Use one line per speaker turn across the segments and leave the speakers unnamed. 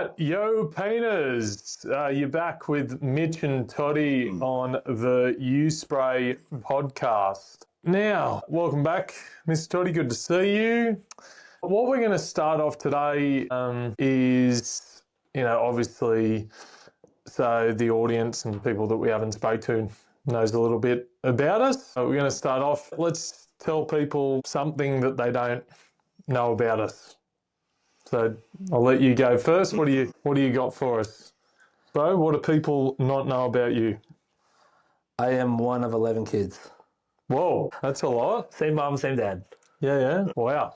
right, yo painters, you're back with Mitch and Toddy on the U-Spray podcast. Now, welcome back, Mr. Toddy, good to see you. What we're going to start off today is, obviously, so the audience and people that we haven't spoke to knows a little bit about us. So we're going to start off, let's tell people something that they don't know about us. So I'll let you go first. What do you got for us? Bro, what do people not know about you?
I am one of 11 kids.
Whoa, that's a lot.
Same mom, same dad.
Yeah. Wow.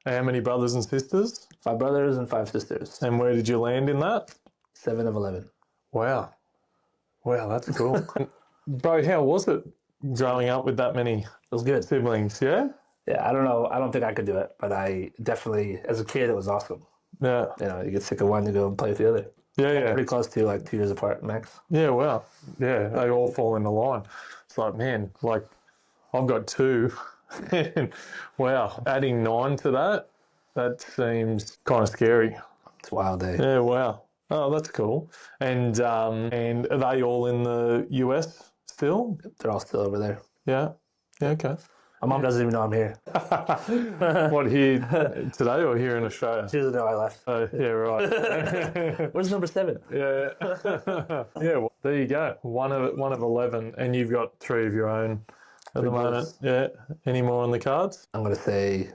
How many brothers and sisters?
5 brothers and 5 sisters.
And where did you land in that?
7 of 11.
Wow, that's cool. Bro, how was it growing up with that many
It was good.
siblings, yeah?
Yeah, I don't know. I don't think I could do it, but I definitely, as a kid, it was awesome.
Yeah.
You get sick of one, you go and play with the other.
Yeah.
Pretty close to like 2 years apart, max.
Yeah, wow. Yeah, they all fall into line. It's like, man, like I've got 2. Wow, adding 9 to that seems kind of scary.
It's a wild day.
Yeah, wow. Oh, that's cool. And are they all in the US still?
They're all still over there.
Yeah, okay.
My mom doesn't even know I'm here.
What, here today or here in Australia?
She doesn't know I left.
Oh, yeah, right.
Where's number 7?
Yeah. Yeah, well, there you go. One of 11, and you've got 3 of your own at the moment. Yeah. Any more on the cards?
I'm going to say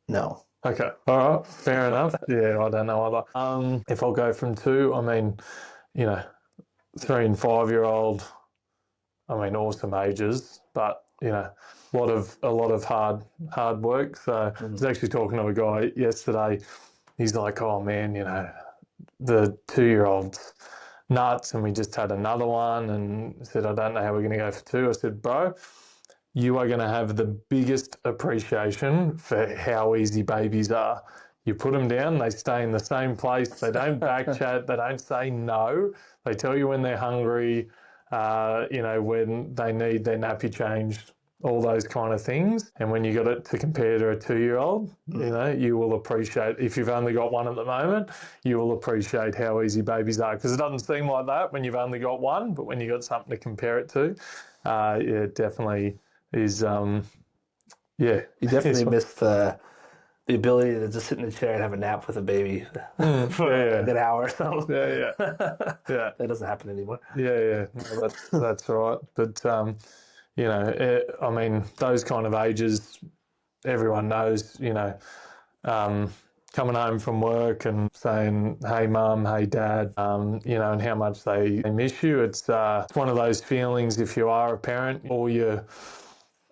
no.
Okay. All right. Fair enough. Yeah, I don't know either. If I'll go from 2, I mean, 3 and 5-year-old, I mean, awesome ages, but a lot of hard work. So I was actually talking to a guy yesterday. He's like, oh man, the 2-year-old's nuts, and we just had another one, and said, I don't know how we're going to go for 2. I said, bro, you are going to have the biggest appreciation for how easy babies are. You put them down, they stay in the same place. They don't back chat. They don't say no. They tell you when they're hungry. When they need their nappy changed, all those kind of things. And when you got it to compare to a 2-year-old, you will appreciate, if you've only got one at the moment, you will appreciate how easy babies are. Because it doesn't seem like that when you've only got one, but when you got something to compare it to, it definitely is,
You definitely missed the ability to just sit in the chair and have a nap with a baby for a good hour or so.
Yeah.
That doesn't happen anymore.
Yeah. No, that's right. But, I mean, those kind of ages, everyone knows, coming home from work and saying, hey, mum, hey, dad, and how much they miss you. It's one of those feelings, if you are a parent,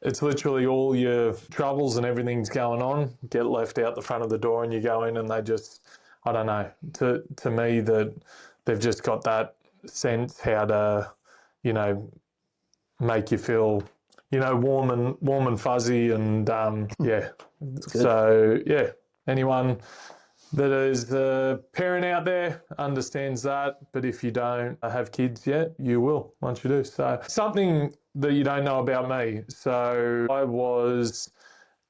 it's literally all your troubles and everything's going on, get left out the front of the door, and you go in and they just, I don't know, to me that they've just got that sense how to, make you feel, warm and fuzzy, and So anyone that is a parent out there understands that, but if you don't have kids yet, you will once you do. So something that you don't know about me. So I was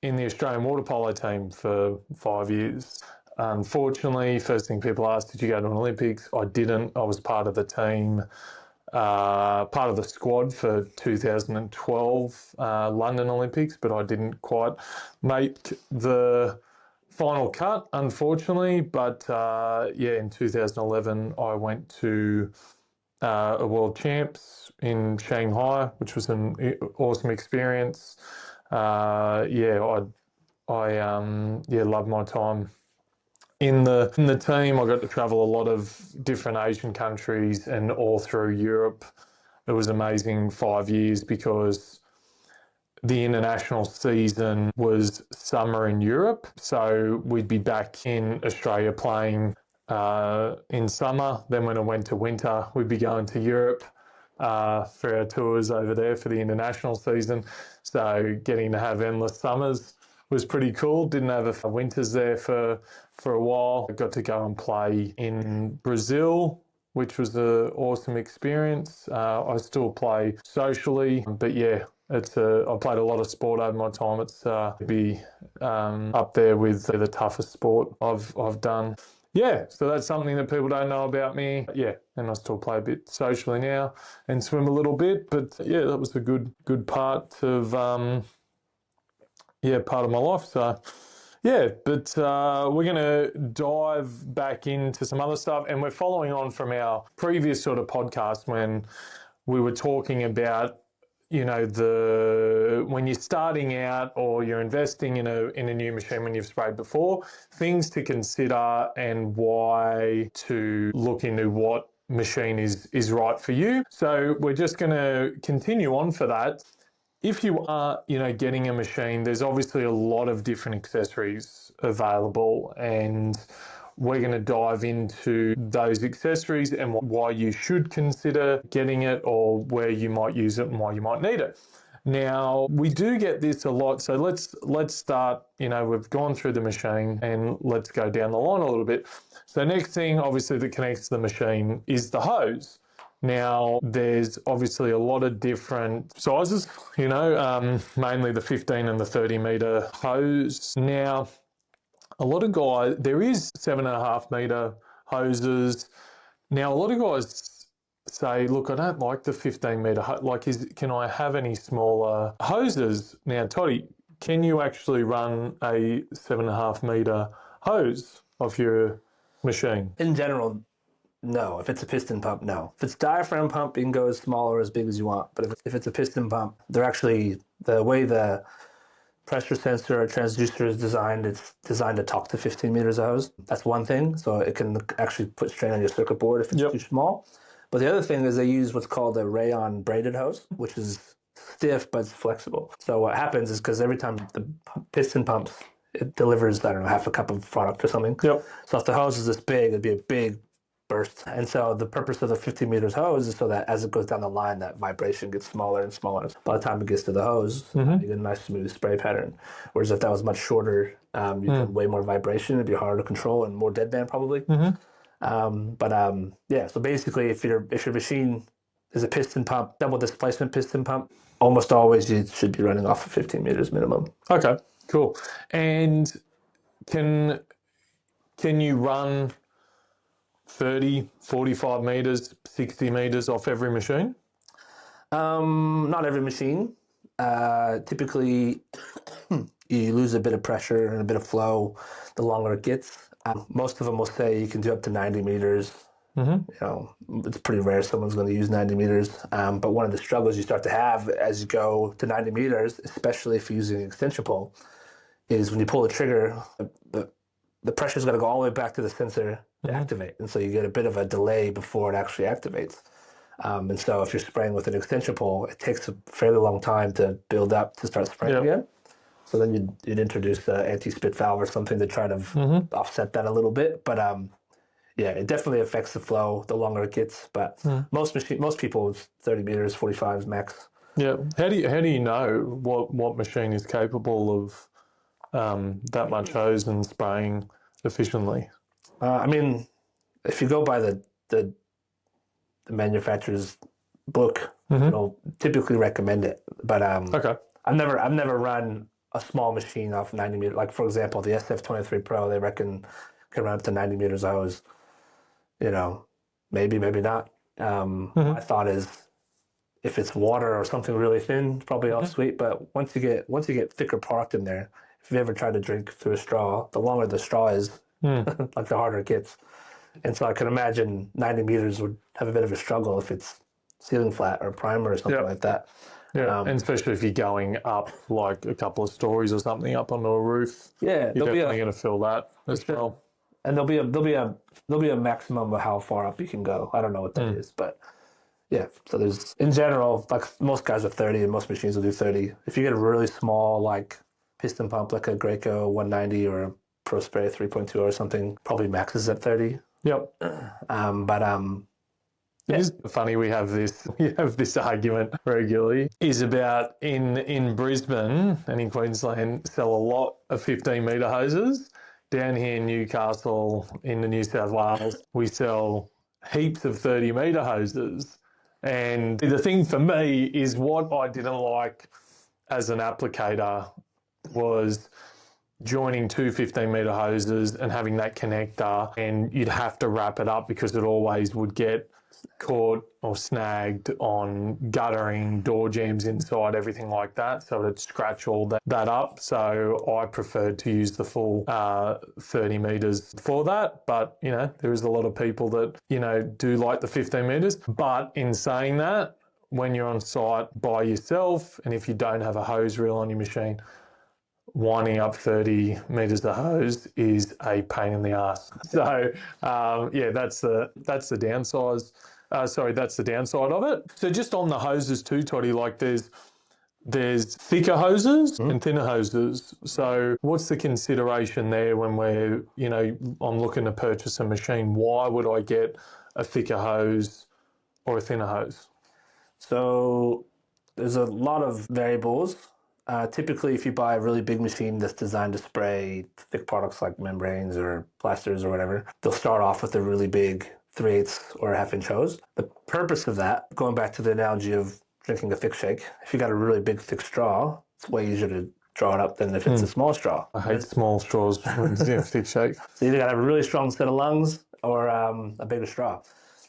in the Australian water polo team for 5 years. Unfortunately, first thing people ask, did you go to an Olympics? I didn't. I was part of the team, part of the squad for 2012 London Olympics, but I didn't quite make the final cut, unfortunately. But in 2011, I went to a World Champs in Shanghai, which was an awesome experience. I loved my time in the team. I got to travel a lot of different Asian countries and all through Europe. It was amazing 5 years because the international season was summer in Europe. So we'd be back in Australia playing in summer. Then when it went to winter, we'd be going to Europe for our tours over there for the international season. So getting to have endless summers was pretty cool. Didn't have winters there for a while. I got to go and play in Brazil, which was an awesome experience. I still play socially, but yeah, I played a lot of sport over my time. It's up there with the toughest sport I've done. yeah, so that's something that people don't know about me. Yeah, and I still play a bit socially now and swim a little bit. But yeah, that was a good part of part of my life. So yeah, but we're going to dive back into some other stuff, and we're following on from our previous sort of podcast when we were talking about, you know, when you're starting out or you're investing in a new machine when you've sprayed before, things to consider and why to look into what machine is right for you. So we're just going to continue on for that. If you are, you know, getting a machine, there's obviously a lot of different accessories available, and we're going to dive into those accessories and why you should consider getting it, or where you might use it and why you might need it. Now, we do get this a lot, so let's start, you know, we've gone through the machine and let's go down the line a little bit. So next thing, obviously, that connects to the machine is the hose. Now, there's obviously a lot of different sizes, you know, mainly the 15 and the 30 metre hose. Now, a lot of guys, there is 7.5 metre hoses. Now, a lot of guys say, look, I don't like the 15 metre hose. Like, can I have any smaller hoses? Now, Toddy, can you actually run a 7.5 metre hose off your machine?
In general, no. If it's a piston pump, no. If it's diaphragm pump, you can go as small or as big as you want. But if it's a piston pump, they're actually, the way the pressure sensor or transducer is designed, it's designed to talk to 15 meters of hose. That's one thing. So it can actually put strain on your circuit board if it's too small. But the other thing is they use what's called a rayon braided hose, which is stiff but it's flexible. So what happens is, because every time the piston pumps, it delivers, I don't know, half a cup of product or something.
Yep.
So if the hose is this big, it'd be a big burst. And so the purpose of the 50 meters hose is so that as it goes down the line, that vibration gets smaller and smaller. By the time it gets to the hose, you get a nice smooth spray pattern. Whereas if that was much shorter, you get way more vibration. It'd be harder to control and more deadband probably. Yeah, so basically if your machine is a piston pump, double displacement piston pump, almost always you should be running off of 15 meters minimum.
Okay, cool. And can you run 30, 45 meters, 60 meters off every machine?
Not every machine. Typically, you lose a bit of pressure and a bit of flow the longer it gets. Most of them will say you can do up to 90 meters. You know, it's pretty rare someone's going to use 90 meters. But one of the struggles you start to have as you go to 90 meters, especially if you're using an extension pole, is when you pull the trigger, the pressure's got to go all the way back to the sensor to activate. And so you get a bit of a delay before it actually activates. And so if you're spraying with an extension pole, it takes a fairly long time to build up to start spraying again. So then you'd introduce an anti-spit valve or something to try to offset that a little bit. But yeah, it definitely affects the flow the longer it gets. But most people, it's 30 meters, 45 max.
Yeah. How do you know what machine is capable of that much hose and spraying efficiently?
I mean, if you go by the manufacturer's book, they'll typically recommend it. But
okay.
I've never run a small machine off 90 meters. Like for example, the SF23 Pro, they reckon can run up to 90 meters of hose. You know, maybe not. My thought is, if it's water or something really thin, probably off sweet. But once you get thicker product in there, if you've ever tried to drink through a straw, the longer the straw is, like the harder it gets. And so I can imagine 90 meters would have a bit of a struggle if it's ceiling flat or primer or something like that.
Yeah, and especially if you're going up like a couple of stories or something up onto a roof.
Yeah,
you're definitely going to feel that as well.
And there'll be a maximum of how far up you can go. I don't know what that is, but yeah. So there's, in general, like most guys are 30 and most machines will do 30. If you get a really small like piston pump like a Graco 190 or a Pro Spray 3.2 or something, probably maxes at 30.
Yep. It is funny we have this argument regularly, is about in Brisbane and in Queensland sell a lot of 15 metre hoses. Down here in Newcastle in the New South Wales, we sell heaps of 30 metre hoses. And the thing for me is what I didn't like as an applicator was joining two 15-meter hoses and having that connector, and you'd have to wrap it up because it always would get caught or snagged on guttering, door jambs inside, everything like that. So it'd scratch all that up. So I preferred to use the full 30 meters for that. But, you know, there is a lot of people that, you know, do like the 15 meters. But in saying that, when you're on site by yourself, and if you don't have a hose reel on your machine, winding up 30 meters of hose is a pain in the ass. So yeah, that's the downside. That's the downside of it. So just on the hoses too, Toddy, like there's thicker hoses and thinner hoses. So what's the consideration there when we're, you know, I'm looking to purchase a machine? Why would I get a thicker hose or a thinner hose?
So there's a lot of variables. Typically, if you buy a really big machine that's designed to spray thick products like membranes or plasters or whatever, they'll start off with a really big 3/8 or a half-inch hose. The purpose of that, going back to the analogy of drinking a thick shake, if you got a really big thick straw, it's way easier to draw it up than if it's a small straw.
I hate small straws when thick shake.
So you either got to have a really strong set of lungs or a bigger straw.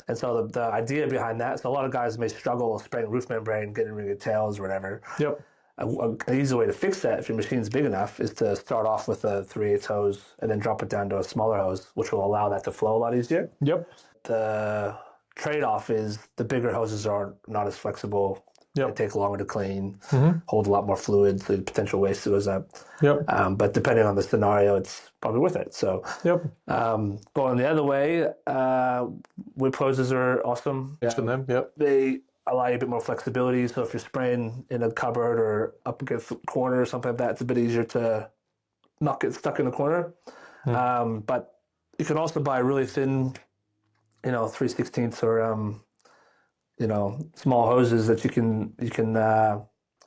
And so the idea behind that, so a lot of guys may struggle spraying roof membrane, getting rid of tails or whatever.
Yep.
An easy way to fix that, if your machine's big enough, is to start off with a 3/8 hose and then drop it down to a smaller hose, which will allow that to flow a lot easier.
Yep.
The trade-off is the bigger hoses are not as flexible.
Yep.
They take longer to clean, hold a lot more fluid, so the potential waste goes up.
Yep.
But depending on the scenario, it's probably worth it. So
Yep.
going the other way, whip hoses are awesome.
Mention them. Yep.
They allow you a bit more flexibility. So if you're spraying in a cupboard or up against the corner or something like that, it's a bit easier to not get stuck in the corner. But you can also buy really thin, 3/16 or small hoses that you can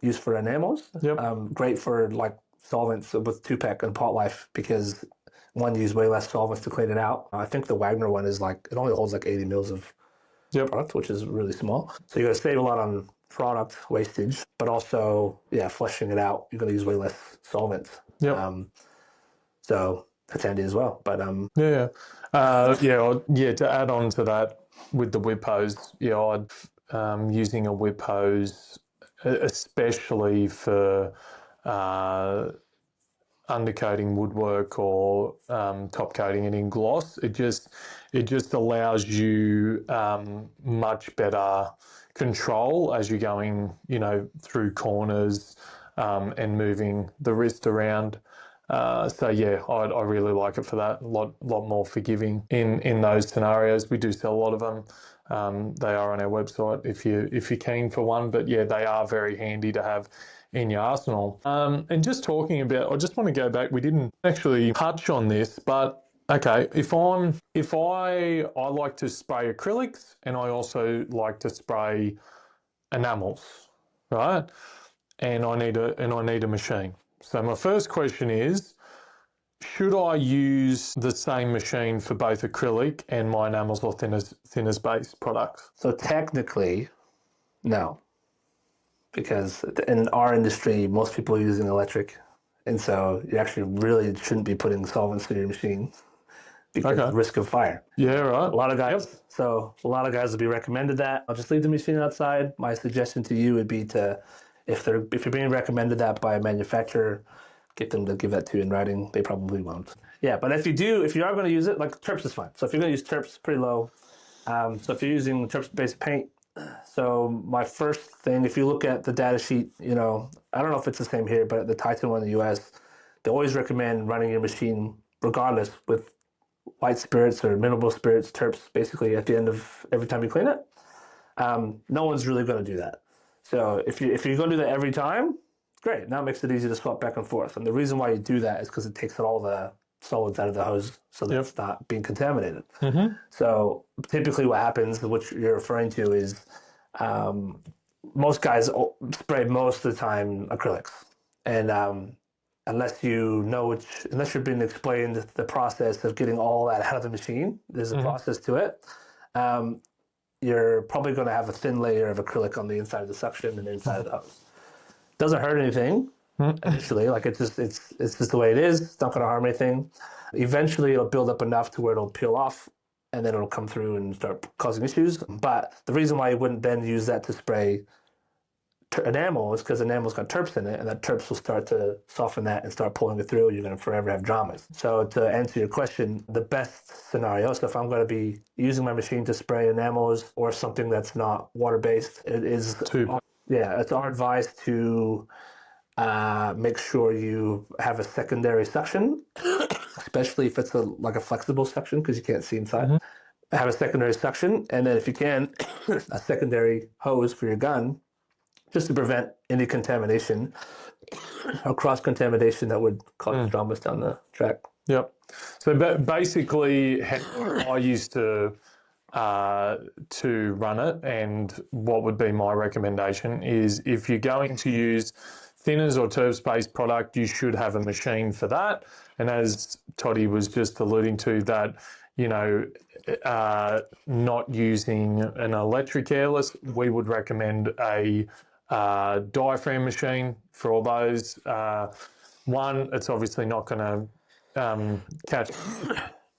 use for enamels.
Yep.
Great for like solvents with 2-pack and pot life because one use way less solvents to clean it out. I think the Wagner one is like it only holds like 80 mils of product, which is really small. So you're going to save a lot on product wastage, but also flushing it out. You're going to use way less solvents.
Yep.
So that's handy as well. But
To add on to that with the whip hose, I'd using a whip hose, especially for undercoating woodwork or top coating it in gloss. It just allows you much better control as you're going, through corners and moving the wrist around. I really like it for that. A lot more forgiving in those scenarios. We do sell a lot of them. They are on our website if you're keen for one. But yeah, they are very handy to have in your arsenal. And just talking about, I just want to go back. We didn't actually touch on this, but okay, if I like to spray acrylics and I also like to spray enamels, right? And I need a machine. So my first question is, should I use the same machine for both acrylic and my enamels or thinners based products?
So technically, no. Because in our industry, most people are using electric. And so you actually really shouldn't be putting solvents in your machine because of the risk of fire.
Yeah, right.
A lot of guys. So a lot of guys would be recommended that. I'll just leave the machine outside. My suggestion to you would be to, if you're being recommended that by a manufacturer, get them to give that to you in writing. They probably won't. Yeah, but if you are going to use it, like Terps is fine. So if you're going to use Terps, pretty low. So if you're using Terps-based paint, so my first thing, if you look at the data sheet, I don't know if it's the same here, but the Titan one in the US, they always recommend running your machine regardless with white spirits or mineral spirits, Terps, basically at the end of every time you clean it. No one's really going to do that. So if you're going to do that every time, great. Now it makes it easy to swap back and forth. And the reason why you do that is because it takes all the solids out of the hose so that it's not being contaminated. So typically what happens, which you're referring to, is most guys spray most of the time acrylics. And unless you're being explained the process of getting all that out of the machine, there's a process to it. You're probably going to have a thin layer of acrylic on the inside of the suction and the inside of the hose. Doesn't hurt anything, initially. Like it's just the way it is. It's not going to harm anything. Eventually, it'll build up enough to where it'll peel off, and then it'll come through and start causing issues. But the reason why you wouldn't then use that to spray enamel is because enamel's got terps in it, and that terps will start to soften that and start pulling it through. You're going to forever have dramas. So to answer your question, the best scenario, so if I'm going to be using my machine to spray enamels or something that's not water-based, it is, it's our advice to make sure you have a secondary suction, especially if it's like a flexible suction because you can't see inside. Have a secondary suction, and then if you can, a secondary hose for your gun, just to prevent any contamination or cross-contamination that would cause dramas down the track.
Yep. So basically, how I used to run it, and what would be my recommendation is if you're going to use thinners or terps-based product, you should have a machine for that. And as Toddy was just alluding to, that, you know, not using an electric airless, we would recommend a diaphragm machine for all those. One, it's obviously not going to catch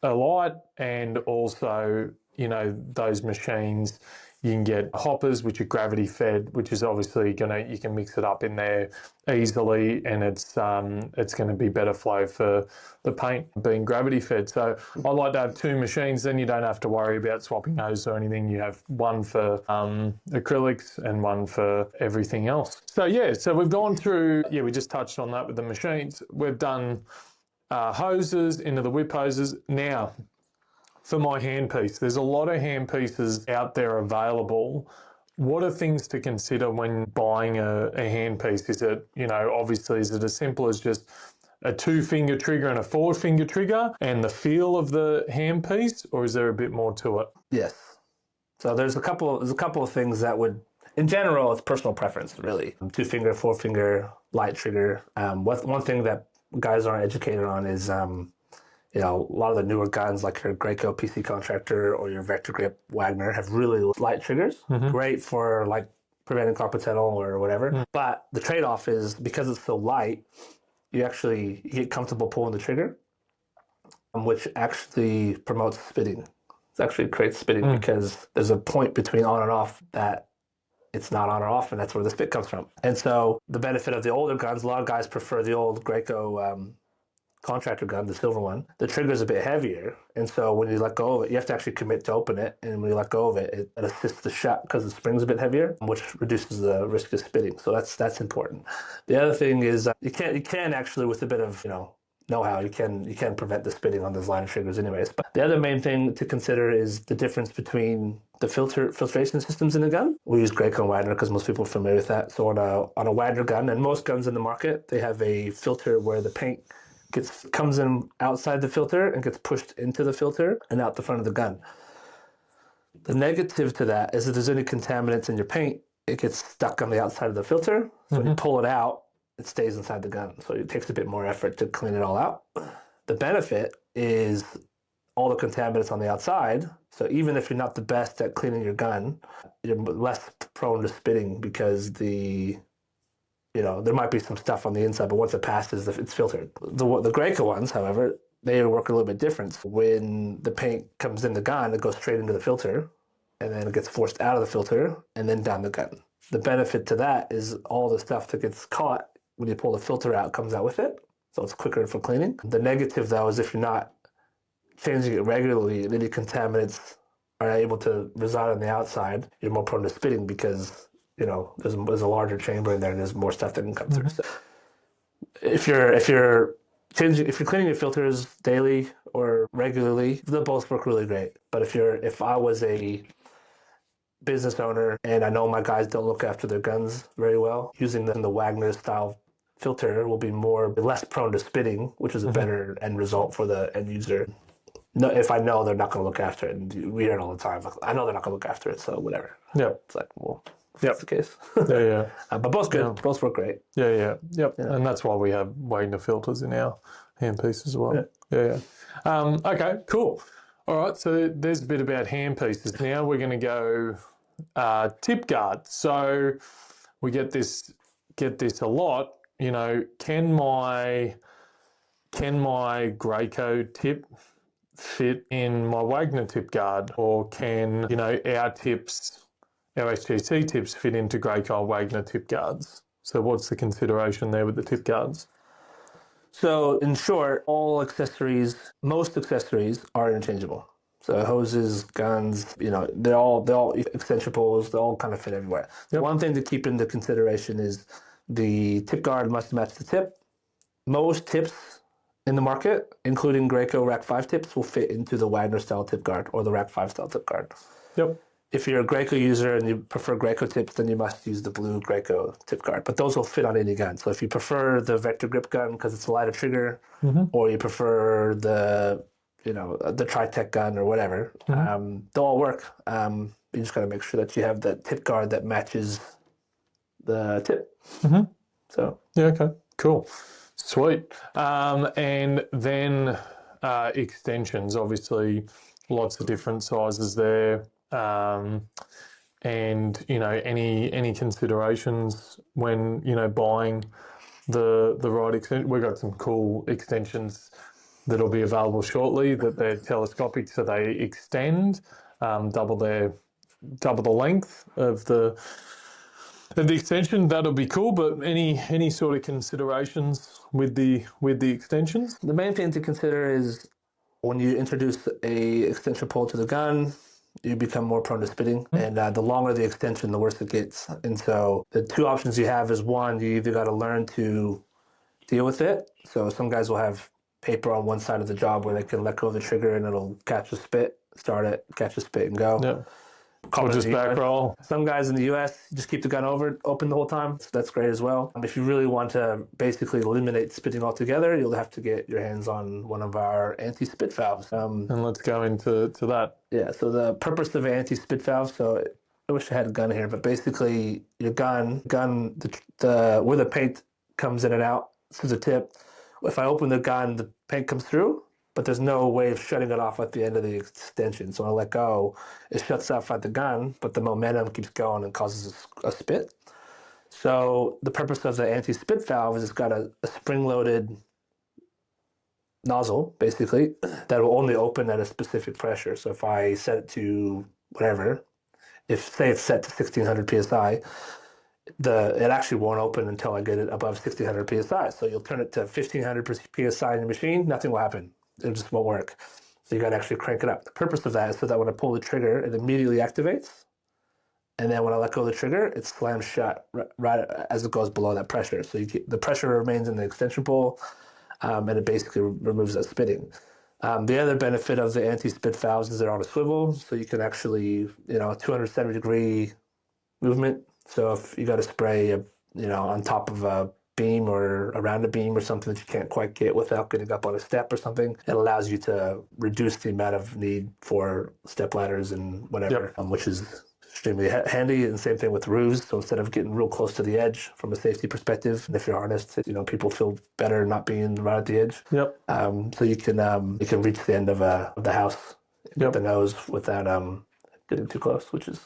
a light, and also, you know, those machines, you can get hoppers which are gravity fed, which is obviously you can mix it up in there easily, and it's going to be better flow for the paint being gravity fed. So I like to have two machines, then you don't have to worry about swapping hose or anything. You have one for acrylics and one for everything else. So yeah, so we've gone through, we just touched on that with the machines. We've done hoses into the whip hoses. Now, for my handpiece, there's a lot of handpieces out there available. What are things to consider when buying a handpiece? Is it, you know, obviously, is it as simple as just a 2-finger trigger and a 4-finger trigger and the feel of the handpiece, or is there a bit more to it?
Yes. So there's a couple of things that would, in general, it's personal preference, really. 2-finger, 4-finger, light trigger. One thing that guys aren't educated on is, you know, a lot of the newer guns like your Graco PC Contractor or your Vector Grip Wagner have really light triggers. Great for like preventing carpal tunnel or whatever. But the trade-off is, because it's so light, you get comfortable pulling the trigger, which actually promotes spitting. It actually creates spitting because there's a point between on and off that it's not on or off, and that's where the spit comes from. And so the benefit of the older guns, a lot of guys prefer the old Graco contractor gun, the silver one. The trigger is a bit heavier, and so when you let go of it, you have to actually commit to open it, and when you let go of it, it assists the shot because the spring's a bit heavier, which reduces the risk of spitting. So that's important. The other thing is you can actually, with a bit of know-how, you can prevent the spitting on those line triggers anyways. But the other main thing to consider is the difference between the filtration systems in a gun. We use Graco and Wagner because most people are familiar with that. So on a Wagner gun, and most guns in the market, they have a filter where the paint comes in outside the filter and gets pushed into the filter and out the front of the gun. The negative to that is if there's any contaminants in your paint, it gets stuck on the outside of the filter. So when you pull it out, it stays inside the gun. So it takes a bit more effort to clean it all out. The benefit is all the contaminants on the outside. So even if you're not the best at cleaning your gun, you're less prone to spitting because there might be some stuff on the inside, but once it passes, it's filtered. The Graco ones, however, they work a little bit different. When the paint comes in the gun, it goes straight into the filter, and then it gets forced out of the filter and then down the gun. The benefit to that is all the stuff that gets caught when you pull the filter out comes out with it, so it's quicker for cleaning. The negative, though, is if you're not changing it regularly and any contaminants are able to reside on the outside, you're more prone to spitting because there's a larger chamber in there and there's more stuff that can come through. So if you're cleaning your filters daily or regularly, they'll both work really great. But if I was a business owner and I know my guys don't look after their guns very well, using the Wagner style filter will be less prone to spitting, which is a better end result for the end user. No, if I know they're not going to look after it, and we hear it all the time. I know they're not going to look after it, so whatever.
Yeah,
it's like, well, if that's the case.
Yeah.
But both good. Yeah. Both work great.
Yeah. And that's why we have Wagner filters in our handpiece as well. Yeah. Okay, cool. All right, so there's a bit about handpieces. Now we're going to go tip guard. So we get this a lot. you know, can my Graco tip fit in my Wagner tip guard, or can, you know, our SGC tips fit into Graco Wagner tip guards? So what's the consideration there with the tip guards?
So in short, most accessories are interchangeable. So hoses, guns, you know, they're all extension poles. They all kind of fit everywhere.
Yep.
One thing to keep into consideration is the tip guard must match the tip. Most tips in the market, including Graco Rack 5 tips, will fit into the Wagner style tip guard or the Rack 5 style tip guard.
Yep.
If you're a Graco user and you prefer Graco tips, then you must use the blue Graco tip guard. But those will fit on any gun. So if you prefer the Vector Grip gun because it's a lighter trigger, or you prefer the Tritech gun or whatever, they'll all work. You just got to make sure that you have that tip guard that matches the tip. So
yeah, okay, cool, sweet. And then extensions, obviously, lots of different sizes there. And you know, any considerations when, you know, buying the right extension? We've got some cool extensions that'll be available shortly, that they're telescopic, so they extend double the length of the extension. That'll be cool. But any sort of considerations with the extensions?
the main thing to consider is when you introduce a extension pole to the gun, you become more prone to spitting, and the longer the extension, the worse it gets. And so the two options you have is, one, you either got to learn to deal with it. So some guys will have paper on one side of the job where they can let go of the trigger and it'll catch a spit, start it, catch a spit, and go.
Yeah. Or just back roll.
Some guys in the US just keep the gun open the whole time, so that's great as well. If you really want to basically eliminate spitting altogether, you'll have to get your hands on one of our anti-spit valves.
And let's go into that.
Yeah, so the purpose of an anti-spit valve, so I wish I had a gun here, but basically your gun, where the paint comes in and out through the tip, if I open the gun, the paint comes through, but there's no way of shutting it off at the end of the extension. So when I let go, it shuts off at the gun, but the momentum keeps going and causes a spit. So the purpose of the anti-spit valve is it's got a spring-loaded nozzle, basically, that will only open at a specific pressure. So if I set it to whatever, say it's set to 1600 psi, it actually won't open until I get it above 1600 psi. So you'll turn it to 1500 psi in your machine, nothing will happen. It just won't work. So you got to actually crank it up. The purpose of that is so that when I pull the trigger, it immediately activates. And then when I let go of the trigger, it slams shut right as it goes below that pressure. So the pressure remains in the extension pole, and it basically removes that spitting. The other benefit of the anti-spit valves is they're on a swivel, so you can actually, 270-degree movement. So if you got to spray, on top of a beam or around a beam or something that you can't quite get without getting up on a step or something, it allows you to reduce the amount of need for step ladders and whatever, which is extremely handy. And same thing with roofs. So instead of getting real close to the edge from a safety perspective, and if you're harnessed, people feel better not being right at the edge. So you can reach the end of the house with the nose without getting too close, which is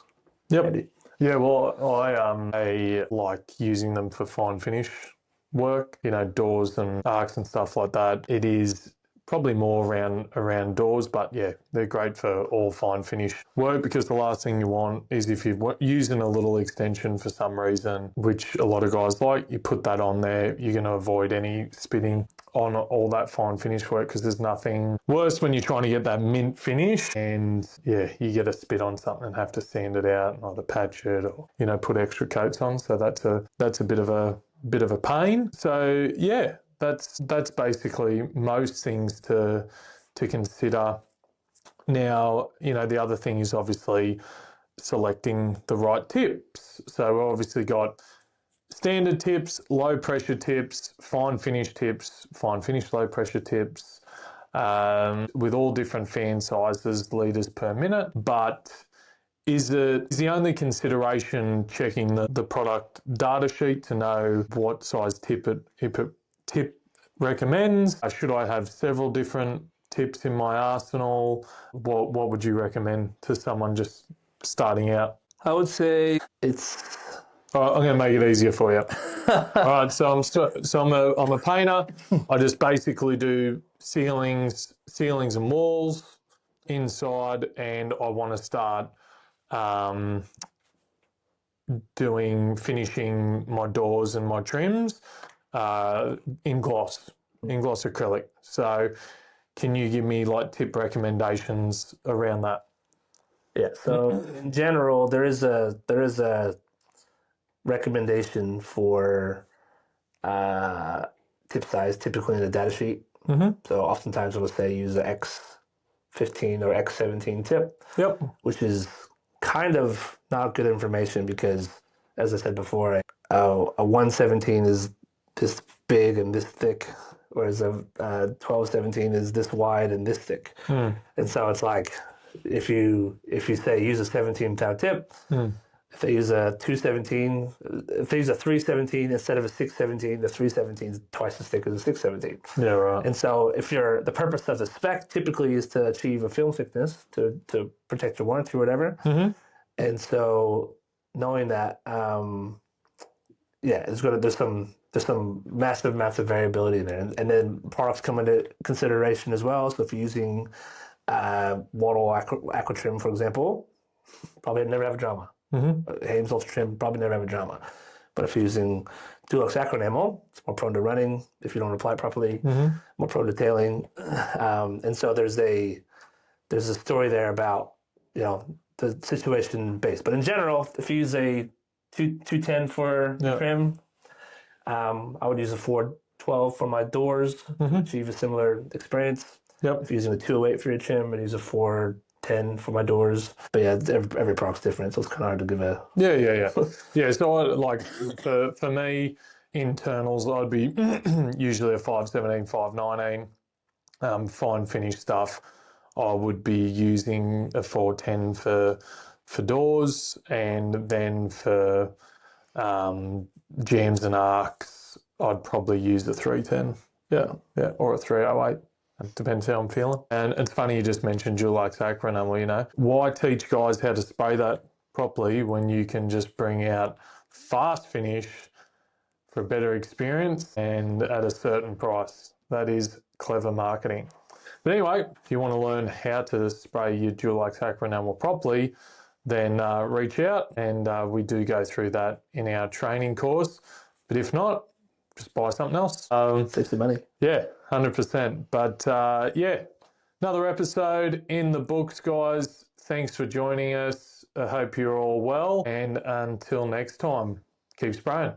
handy.
Yeah, well, I like using them for fine finish work, doors and arcs and stuff like that. It is probably more around doors, but yeah, they're great for all fine finish work, because the last thing you want is, if you're using a little extension for some reason, which a lot of guys like, you put that on there, you're going to avoid any spitting on all that fine finish work, because there's nothing worse when you're trying to get that mint finish and you get a spit on something and have to sand it out and either patch it or put extra coats on. So that's a bit of a pain. So yeah, that's basically most things to consider. Now, the other thing is obviously selecting the right tips. So we've obviously got standard tips, low pressure tips, fine finish low pressure tips, with all different fan sizes, litres per minute. But is the only consideration checking the product data sheet to know what size tip tip recommends? Should I have several different tips in my arsenal? What would you recommend to someone just starting out?
I would say it's
All right, I'm going to make it easier for you. All right, so I'm a painter. I just basically do ceilings and walls inside, and I want to start um, finishing my doors and my trims in gloss acrylic. So, can you give me like tip recommendations around that?
Yeah. So in general, there is a recommendation for uh, tip size, typically in the data sheet.
Mm-hmm.
So oftentimes we'll say use the X15 or X17 tip,
Yep.
which is kind of not good information because, as I said before, a 117 is this big and this thick, whereas a 1217 is this wide and this thick.
Mm.
And so it's like if you say use a 17 pound tip, if they use a 217, if they use a 317 instead of a 617, the 317 is twice as thick as a 617.
Yeah, right.
And so if the purpose of the spec typically is to achieve a film thickness to protect your warranty or whatever.
Mm-hmm.
And so knowing that, yeah, there's some massive variability there, and then products come into consideration as well. So if you're using Waddle Aqua Trim, for example, probably never have a drama.
Mm-hmm.
Hames Ultra Trim probably never have a drama. But if you're using Dulux Acrylic, it's more prone to running if you don't apply it properly, more prone to tailing, and so there's a story there about the situation based. But in general, if you use a 210 for trim, I would use a 412 for my doors to achieve a similar experience.
Yep.
If you're using a 208 for your trim, I'd use a 410 for my doors. But yeah, every product's different, so it's kind of hard to give a...
Yeah. So for me, internals, I'd be usually a 517, 519. Fine finish stuff, I would be using a 410 for doors, and then for jams and arcs, I'd probably use a 310. Yeah, or a 308. It depends how I'm feeling. And it's funny you just mentioned Dulux Acrylic. Why teach guys how to spray that properly when you can just bring out fast finish for a better experience and at a certain price? That is clever marketing. But anyway, if you want to learn how to spray your Dulux Acrylic properly, then reach out, and we do go through that in our training course. But if not, just buy something else.
Saves the money.
Yeah, 100%. But yeah, another episode in the books, guys. Thanks for joining us. I hope you're all well. And until next time, keep spraying.